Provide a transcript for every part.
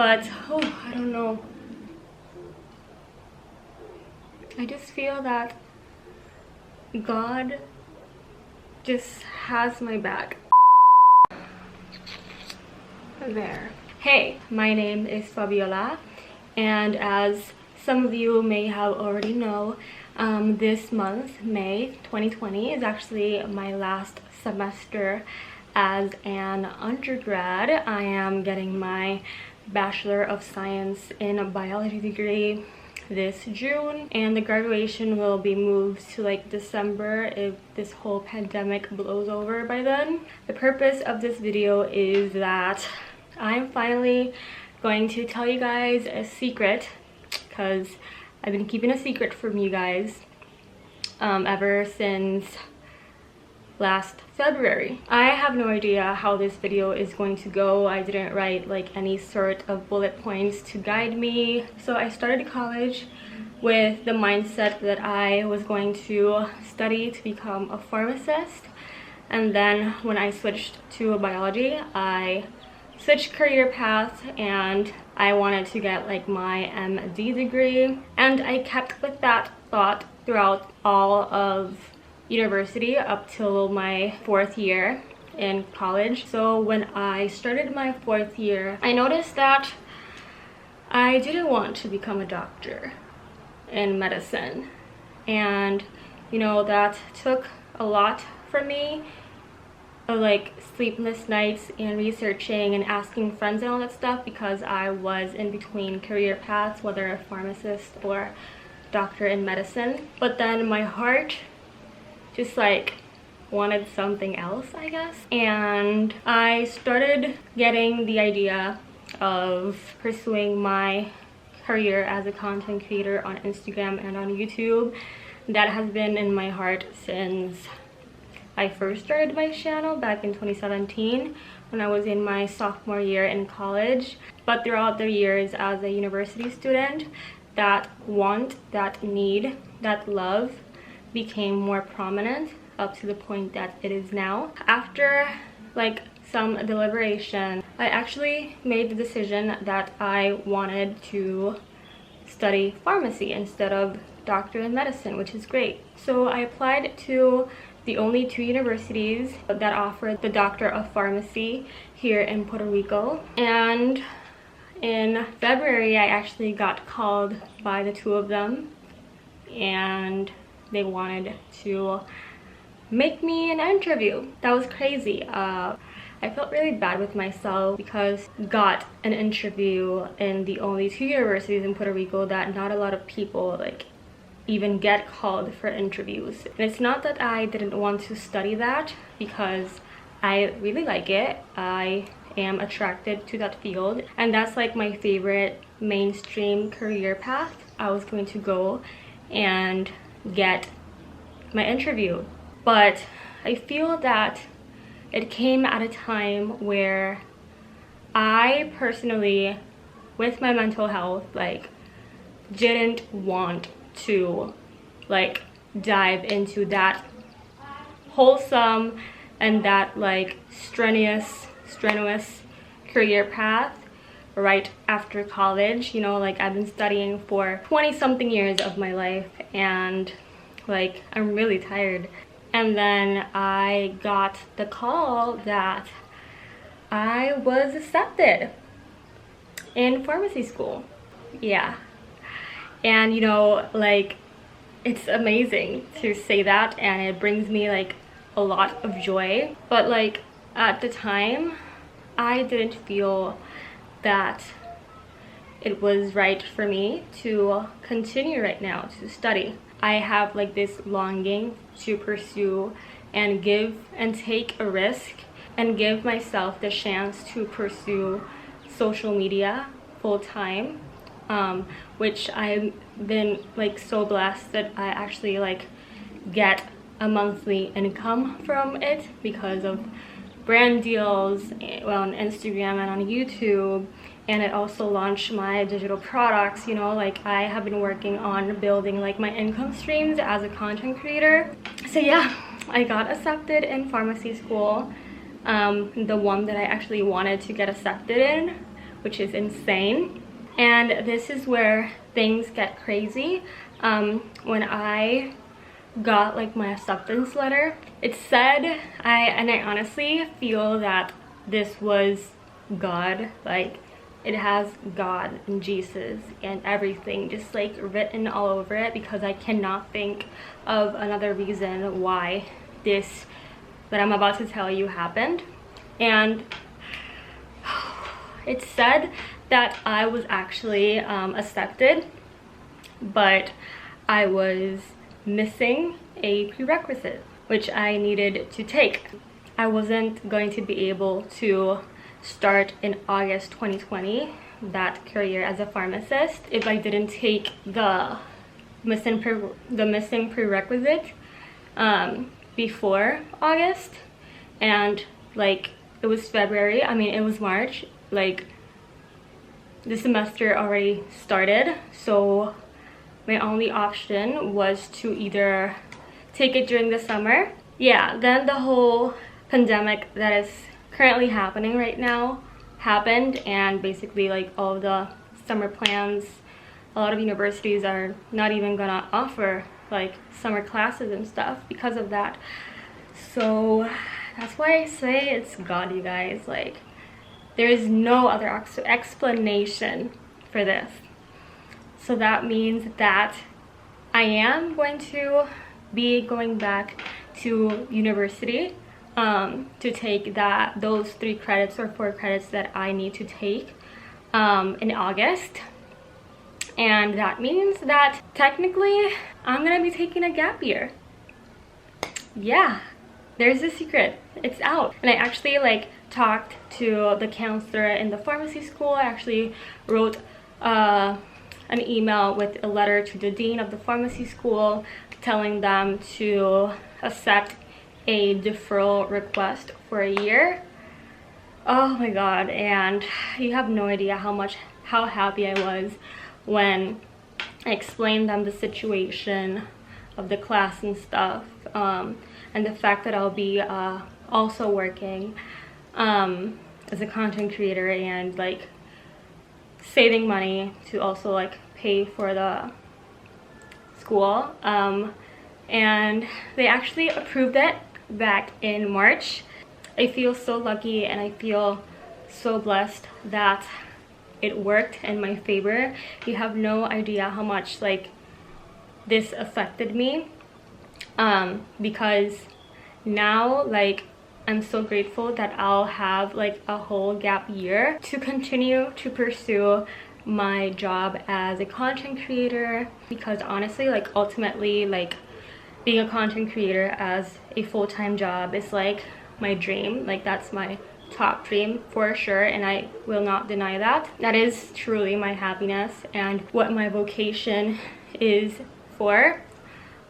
But oh, I don't know. I just feel that God just has my back. There. Hey, my name is Fabiola, and as some of you may have already know, this month, May 2020, is actually my last semester as an undergrad. I am getting my Bachelor of Science in a Biology degree this June, and the graduation will be moved to like December if this whole pandemic blows over by then. The purpose of this video is that I'm finally going to tell you guys a secret, because I've been keeping a secret from you guys ever since last February. I have no idea how this video is going to go. I didn't write like any sort of bullet points to guide me. So I started college with the mindset that I was going to study to become a pharmacist, and then when I switched to biology, I switched career paths and I wanted to get like my MD degree, and I kept with that thought throughout all of university up till my 4th year in college. So when I started my 4th year, I noticed that I didn't want to become a doctor in medicine, and you know, that took a lot from me, like sleepless nights and researching and asking friends and all that stuff, because I was in between career paths, whether a pharmacist or doctor in medicine. But then my heart just like wanted something else, I guess, and I started getting the idea of pursuing my career as a content creator on Instagram and on YouTube. That has been in my heart since I first started my channel back in 2017 when I was in my sophomore year in college. But throughout the years as a university student, that want, that need, that love became more prominent up to the point that it is now. After like some deliberation, I actually made the decision that I wanted to study pharmacy instead of doctor in medicine, which is great. So I applied to the only 2 universities that offer the Doctor of Pharmacy here in Puerto Rico. And in February, I actually got called by the 2 of them, and they wanted to make me an interview. That was crazy. I felt really bad with myself because I got an interview in the only 2 universities in Puerto Rico that not a lot of people like even get called for interviews. And it's not that I didn't want to study that, because I really like it. I am attracted to that field, and that's like my favorite mainstream career path. I was going to go and get my interview, but I feel that it came at a time where I personally, with my mental health, like didn't want to like dive into that wholesome and that like strenuous career path right after college. You know, like I've been studying for 20 something years of my life, and like I'm really tired. And then I got the call that I was accepted in pharmacy school. Yeah. And you know, like it's amazing to say that, and it brings me like a lot of joy. But like at the time, I didn't feel that it was right for me to continue right now to study. I have like this longing to pursue and give and take a risk and give myself the chance to pursue social media full time, which I've been like so blessed that I actually like get a monthly income from it because of brand deals on Instagram and on YouTube. And I also launched my digital products. You know, like I have been working on building like my income streams as a content creator. So yeah, I got accepted in pharmacy school, the one that I actually wanted to get accepted in, which is insane. And this is where things get crazy. When I got like my acceptance letter, it said, I honestly feel that this was God. Like, it has God and Jesus and everything just like written all over it, because I cannot think of another reason why this that I'm about to tell you happened. And it said that I was actually accepted, but I was missing a prerequisite which I needed to take. I wasn't going to be able to start in August 2020 that career as a pharmacist if I didn't take the missing prerequisite before August. And like, it was February, I mean it was March, like the semester already started, so my only option was to either take it during the summer. Yeah, then the whole pandemic that is currently happening right now happened, and basically like all the summer plans, a lot of universities are not even gonna offer like summer classes and stuff because of that. So that's why I say it's God, you guys. Like, there is no other explanation for this. So that means that I am going to be going back to university to take those 3 credits or 4 credits that I need to take in August. And that means that technically I'm gonna be taking a gap year. Yeah, there's a secret, it's out. And I actually like talked to the counselor in the pharmacy school. I actually wrote an email with a letter to the dean of the pharmacy school telling them to accept a deferral request for a year. Oh my god, and you have no idea how happy I was when I explained them the situation of the class and stuff, and the fact that I'll be also working as a content creator and like saving money to also like pay for the school. And they actually approved it back in March. I feel so lucky and I feel so blessed that it worked in my favor. You have no idea how much like this affected me, because now like I'm so grateful that I'll have like a whole gap year to continue to pursue my job as a content creator, because honestly like ultimately like being a content creator as a full-time job is like my dream. Like, that's my top dream for sure, and I will not deny that. That is truly my happiness and what my vocation is for.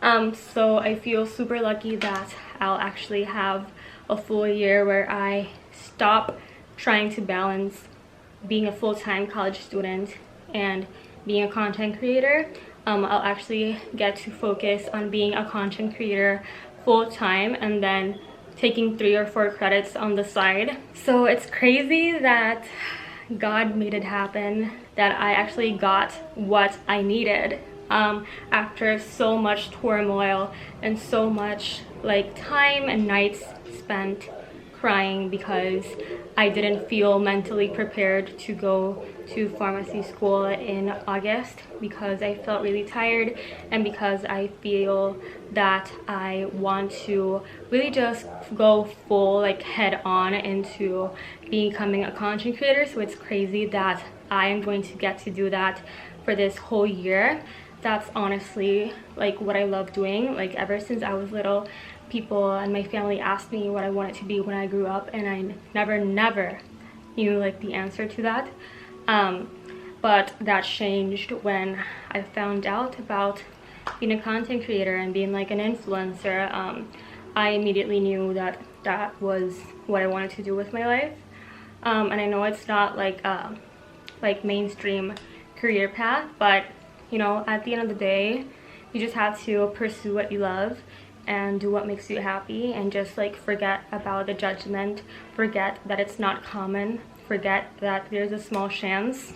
So I feel super lucky that I'll actually have a full year where I stop trying to balance being a full-time college student and being a content creator. I'll actually get to focus on being a content creator full-time and then taking 3 or 4 credits on the side. So it's crazy that God made it happen, that I actually got what I needed after so much turmoil and so much like time and nights spent crying because I didn't feel mentally prepared to go to pharmacy school in August, because I felt really tired and because I feel that I want to really just go full like head on into becoming a content creator. So it's crazy that I am going to get to do that for this whole year. That's honestly like what I love doing. Like, ever since I was little, people and my family asked me what I wanted to be when I grew up, and I never knew like the answer to that. But that changed when I found out about being a content creator and being like an influencer. I immediately knew that that was what I wanted to do with my life. And I know it's not like mainstream career path, but you know, at the end of the day, you just have to pursue what you love and do what makes you happy, and just like forget about the judgment, forget that it's not common forget that there's a small chance,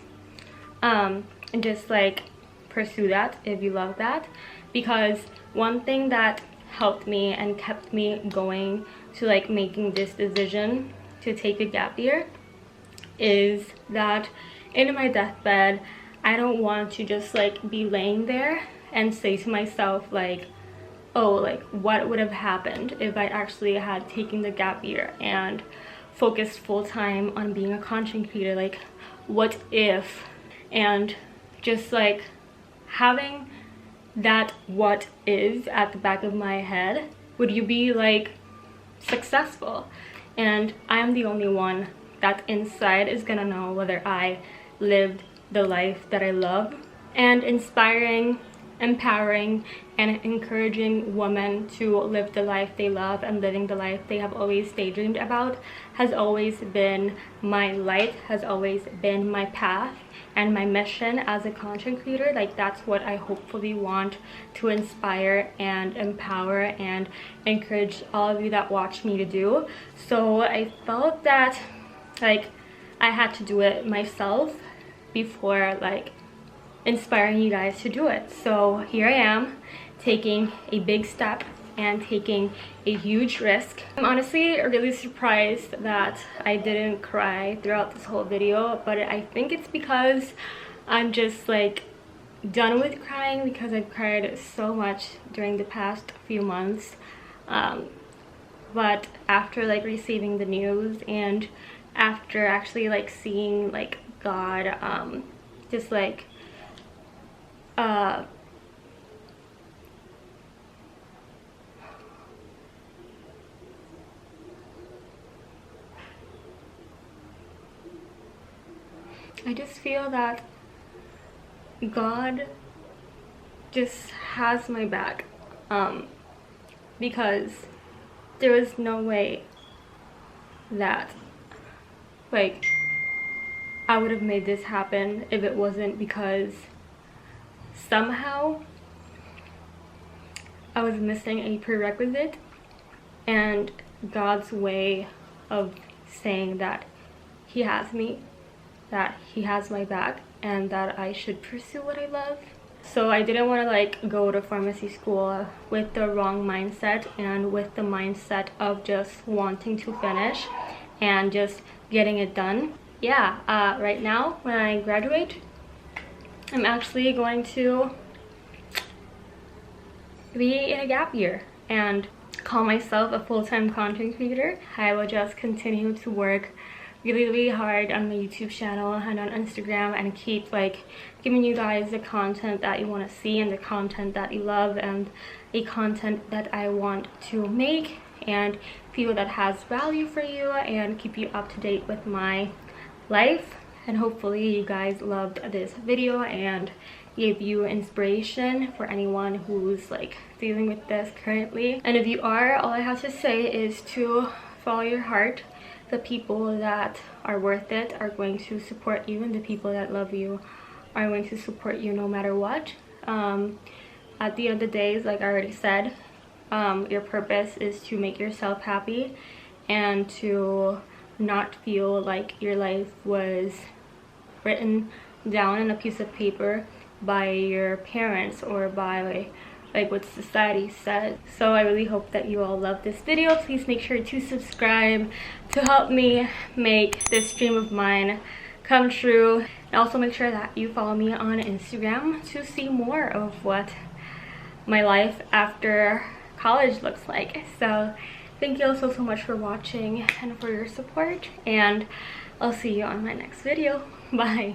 and just like pursue that if you love that. Because one thing that helped me and kept me going to like making this decision to take a gap year is that in my deathbed, I don't want to just like be laying there and say to myself like, oh, like what would have happened if I actually had taken the gap year and focused full-time on being a content creator. Like, what if? And just like having that what is at the back of my head, would you be like successful? And I am the only one that inside is gonna know whether I lived the life that I love. And inspiring, empowering, and encouraging women to live the life they love and living the life they have always daydreamed about has always been my light, has always been my path and my mission as a content creator. Like, that's what I hopefully want to inspire and empower and encourage all of you that watch me to do. So I felt that like I had to do it myself before like inspiring you guys to do it. So here I am, taking a big step and taking a huge risk. I'm honestly really surprised that I didn't cry throughout this whole video, but I think it's because I'm just like done with crying, because I've cried so much during the past few months. But after like receiving the news and after actually like seeing like God just like I just feel that God just has my back, because there was no way that like I would have made this happen if it wasn't because somehow I was missing a prerequisite, and God's way of saying that he has me, that he has my back, and that I should pursue what I love. So I didn't want to like go to pharmacy school with the wrong mindset and with the mindset of just wanting to finish and just getting it done. Yeah, right now when I graduate, I'm actually going to be in a gap year and call myself a full-time content creator. I will just continue to work really hard on my YouTube channel and on Instagram and keep like giving you guys the content that you want to see and the content that you love and the content that I want to make and feel that has value for you and keep you up to date with my life. And hopefully you guys loved this video and gave you inspiration for anyone who's like dealing with this currently. And if you are, all I have to say is to follow your heart. The people that are worth it are going to support you, and the people that love you are going to support you no matter what. At the end of the day, like I already said, your purpose is to make yourself happy and to not feel like your life was written down on a piece of paper by your parents or by like what society says. So I really hope that you all love this video. Please make sure to subscribe to help me make this dream of mine come true, and also make sure that you follow me on Instagram to see more of what my life after college looks like. So thank you all so much for watching and for your support, and I'll see you on my next video. Bye.